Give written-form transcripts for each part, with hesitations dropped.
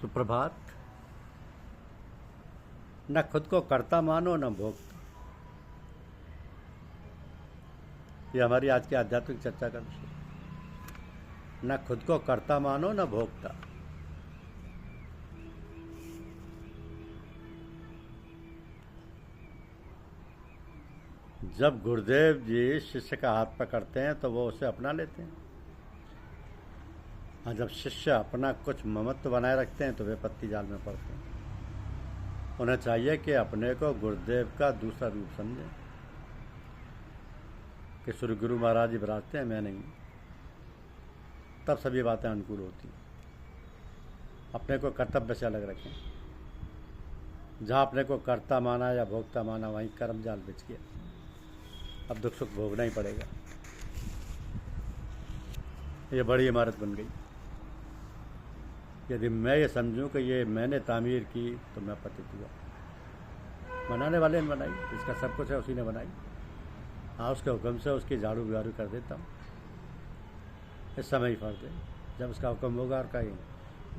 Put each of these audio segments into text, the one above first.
सुप्रभात। न खुद को कर्ता मानो न भोक्ता। ये हमारी आज की आध्यात्मिक चर्चा का विषय। न खुद को कर्ता मानो न भोक्ता। जब गुरुदेव जी शिष्य का हाथ पकड़ते हैं तो वो उसे अपना लेते हैं, और जब शिष्य अपना कुछ ममत्व बनाए रखते हैं तो वे पत्ती जाल में पड़ते हैं। उन्हें चाहिए कि अपने को गुरुदेव का दूसरा रूप समझें कि श्री गुरु महाराज जी विराजते हैं, मैं नहीं। तब सभी बातें अनुकूल होती हैं। अपने को कर्तव्य से अलग रखें। जहाँ अपने को कर्ता माना या भोक्ता माना वहीं कर्म जाल बिछ गया। अब दुख सुख भोगना ही पड़ेगा। ये बड़ी इमारत बन गई। यदि मैं ये समझूं कि ये मैंने तामीर की तो मैं पतित हुआ। बनाने वाले ने बनाई, इसका सब कुछ है उसी ने बनाई। हाँ, उसके हुक्म से उसकी झाड़ू बिहारू कर देता हूँ। इस समय ही फर्ज है। जब उसका हुक्म होगा और कहीं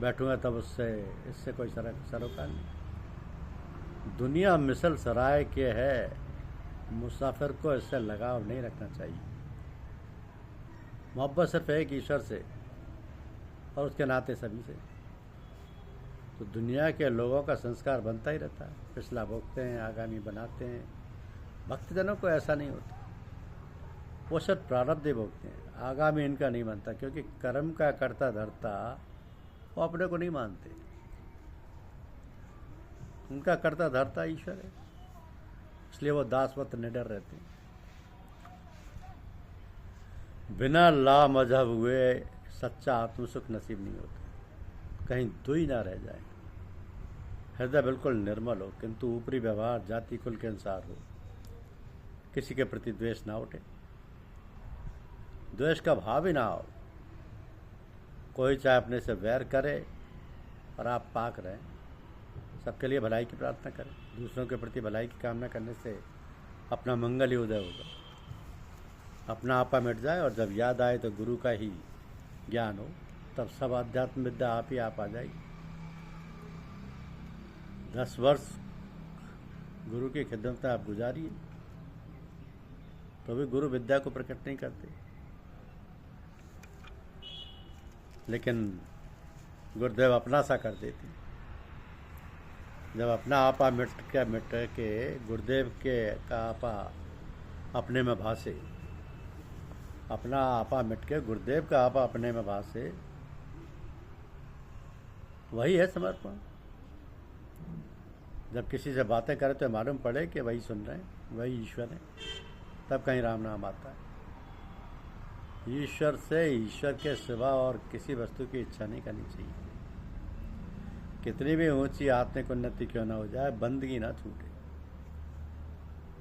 बैठूंगा तब इससे कोई सरोकार नहीं। दुनिया मिसल सराय के है, मुसाफिर को इससे लगाव नहीं रखना चाहिए। मोहब्बत सिर्फ एक ईश्वर से और उसके नाते सभी से। तो दुनिया के लोगों का संस्कार बनता ही रहता है। पिछला भोगते हैं, आगामी बनाते हैं। भक्तजनों को ऐसा नहीं होता। वो सिर्फ प्रारब्ध भोगते हैं, आगामी इनका नहीं बनता, क्योंकि कर्म का कर्ता धर्ता वो अपने को नहीं मानते। उनका कर्ता धर्ता ईश्वर है, इसलिए वो दासवत निडर रहते हैं। बिना ला मजहब हुए सच्चा आत्मसुख नसीब नहीं होता। कहीं दुई ना रह जाए। हृदय बिल्कुल निर्मल हो, किंतु ऊपरी व्यवहार जाति कुल के अनुसार हो। किसी के प्रति द्वेष ना उठे, द्वेष का भाव ही ना हो। कोई चाहे अपने से वैर करे और आप पाक रहें। सबके लिए भलाई की प्रार्थना करें। दूसरों के प्रति भलाई की कामना करने से अपना मंगल ही उदय होगा। अपना आपा मिट जाए और जब याद आए तो गुरु का ही ज्ञान हो, तब सब आध्यात्म विद्या आप ही आप आ जाएगी। 10 वर्ष गुरु की खिदमत में आप गुजारिए तो भी गुरु विद्या को प्रकट नहीं करते। लेकिन गुरुदेव अपना सा कर देते। जब अपना आपा मिट के गुरुदेव के का आपा अपने में भासे, अपना आपा मिट के गुरुदेव का आपा अपने में भासे, वही है समर्पण। जब किसी से बातें करें तो मालूम पड़े कि वही सुन रहे हैं, वही ईश्वर है, तब कहीं राम नाम आता है। ईश्वर से, ईश्वर के सिवा और किसी वस्तु की इच्छा नहीं करनी चाहिए। कितनी भी ऊंची आत्मिक उन्नति क्यों ना हो जाए, बंदगी ना छूटे।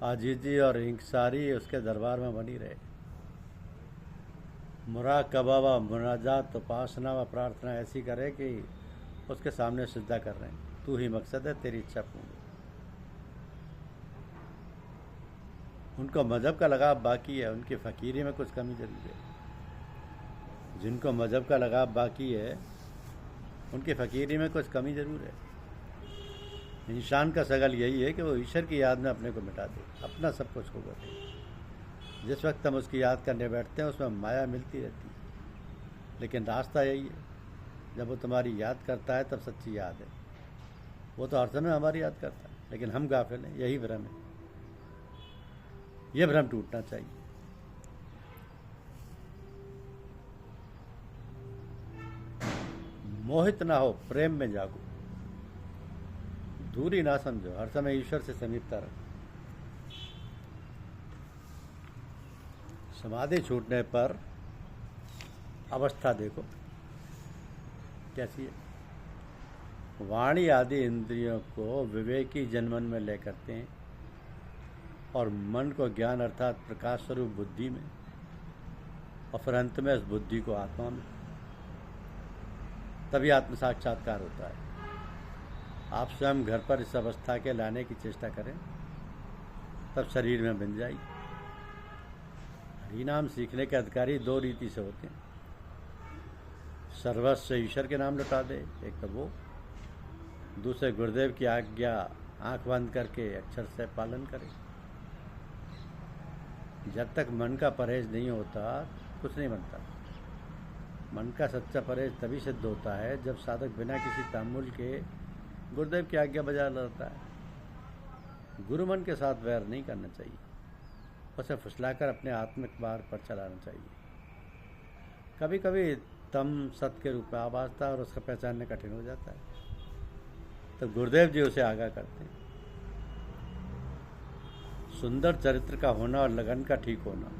आजीजी और इंकसारी उसके दरबार में बनी रहे। मुराकबा व मुनाजात, उपासना व प्रार्थना ऐसी करे कि उसके सामने सिजदा कर रहे हैं। तू ही मकसद है, तेरी इच्छा पूर्ण। उनको मजहब का लगाव बाकी है, उनकी फ़कीरी में कुछ कमी जरूर है। जिनको मजहब का लगाव बाकी है उनकी फ़कीरी में कुछ कमी जरूर है। इंसान का सगल यही है कि वो ईश्वर की याद में अपने को मिटा दे, अपना सब कुछ होगा दे। जिस वक्त हम उसकी याद करने बैठते हैं उसमें माया मिलती रहती है, लेकिन रास्ता यही है। जब वो तुम्हारी याद करता है तब सच्ची याद है। वो तो हर समय हमारी याद करता है, लेकिन हम गाफिल हैं। यही भ्रम है। यह भ्रम टूटना चाहिए। मोहित ना हो, प्रेम में जागो। दूरी ना समझो, हर समय ईश्वर से समीपता रखो। समाधि छूटने पर अवस्था देखो कैसी है। वाणी आदि इंद्रियों को विवेकी जनमन में ले करते हैं और मन को ज्ञान अर्थात प्रकाश स्वरूप बुद्धि में, और फिर अंत में उस बुद्धि को आत्मा में। तभी आत्म साक्षात्कार होता है। आप स्वयं घर पर इस अवस्था के लाने की चेष्टा करें, तब शरीर में बन जाएगी। हरि नाम सीखने के अधिकारी 2 रीति से होते हैं। सर्वस्व ईश्वर के नाम लौटा दे, एक तो वो, दूसरे गुरुदेव की आज्ञा आंख बंद करके अक्षर से पालन करें। जब तक मन का परहेज नहीं होता कुछ नहीं बनता। मन का सच्चा परहेज तभी सिद्ध होता है जब साधक बिना किसी तामुल के गुरुदेव की आज्ञा बजा लाता है। गुरु मन के साथ वैर नहीं करना चाहिए, उसे फुसलाकर अपने आत्मिक मार्ग पर चलाना चाहिए। कभी कभी तम सत्य के रूप में आ बाजता है और उसका पहचानने कठिन हो जाता है, तो गुरुदेव जी उसे आगाह करते हैं। सुंदर चरित्र का होना और लगन का ठीक होना।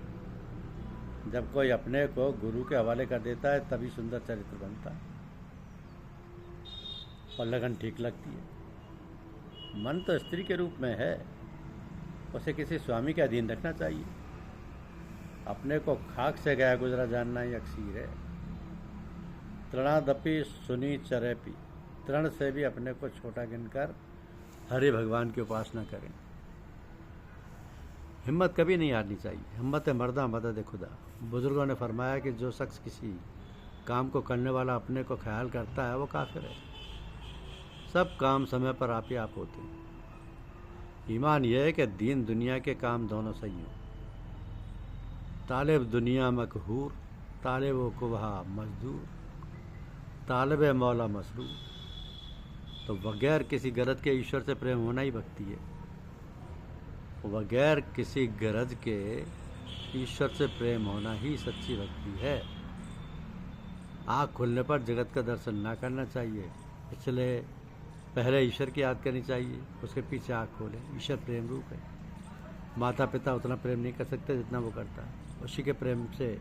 जब कोई अपने को गुरु के हवाले कर देता है तभी सुंदर चरित्र बनता है और लगन ठीक लगती है। मन तो स्त्री के रूप में है, उसे किसी स्वामी के अधीन रखना चाहिए। अपने को खाक से गया गुजरा जानना ही अक्सीर है। तृणादपि सुनी चरेपी, तृण से भी अपने को छोटा गिनकर हरे भगवान की उपासना करें। हिम्मत कभी नहीं हारनी चाहिए। हिम्मत मर्दा मदद खुदा। बुजुर्गों ने फरमाया कि जो शख्स किसी काम को करने वाला अपने को ख्याल करता है वो काफिर है। सब काम समय पर आप ही आप होते हैं। ईमान यह है कि दीन दुनिया के काम दोनों सही हों। तालिब दुनिया मकहूर, तालिब कुबहा मजदूर, तालिब मौला मसरूर। तो बगैर किसी गरज के ईश्वर से प्रेम होना ही भक्ति है। बगैर किसी गरज के ईश्वर से प्रेम होना ही सच्ची भक्ति है। आँख खुलने पर जगत का दर्शन ना करना चाहिए, इसलिए पहले ईश्वर की याद करनी चाहिए, उसके पीछे आँख खोलें। ईश्वर प्रेम रूप है। माता पिता उतना प्रेम नहीं कर सकते जितना वो करता है। उसी के प्रेम से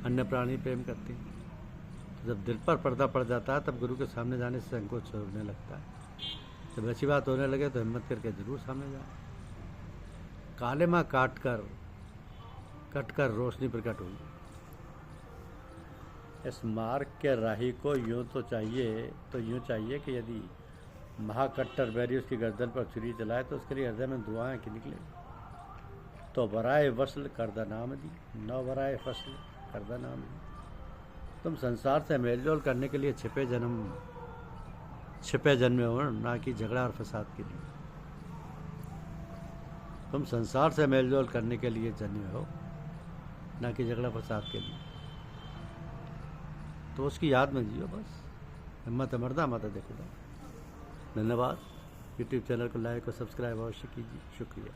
अन्य प्राणी प्रेम करते हैं। जब दिल पर पर्दा पड़ जाता है तब गुरु के सामने जाने से संकोच होने लगता है। जब ऐसी बात होने लगे तो हिम्मत करके जरूर सामने जाए। काले माँ कट कर रोशनी प्रकट हुई। इस मार्ग के राही को यूँ चाहिए कि यदि महाकट्टर बैरी उसकी गर्दन पर छुरी चलाए तो उसके लिए हृदय में दुआएं की निकले। तो बराए वसल करदा नाम दी, नौ बराए फसल करदा नाम दी। तुम संसार से मेलजोल करने के लिए छिपे जन्मे हो, ना कि झगड़ा और फसाद के लिए। तुम संसार से मेलजोल करने के लिए जन्मे हो, ना कि झगड़ा फसाद के लिए। तो उसकी याद में जियो बस। हिम्मत मर्दा मदद खुदा। धन्यवाद। यूट्यूब चैनल को लाइक और सब्सक्राइब अवश्य कीजिए। शुक्रिया।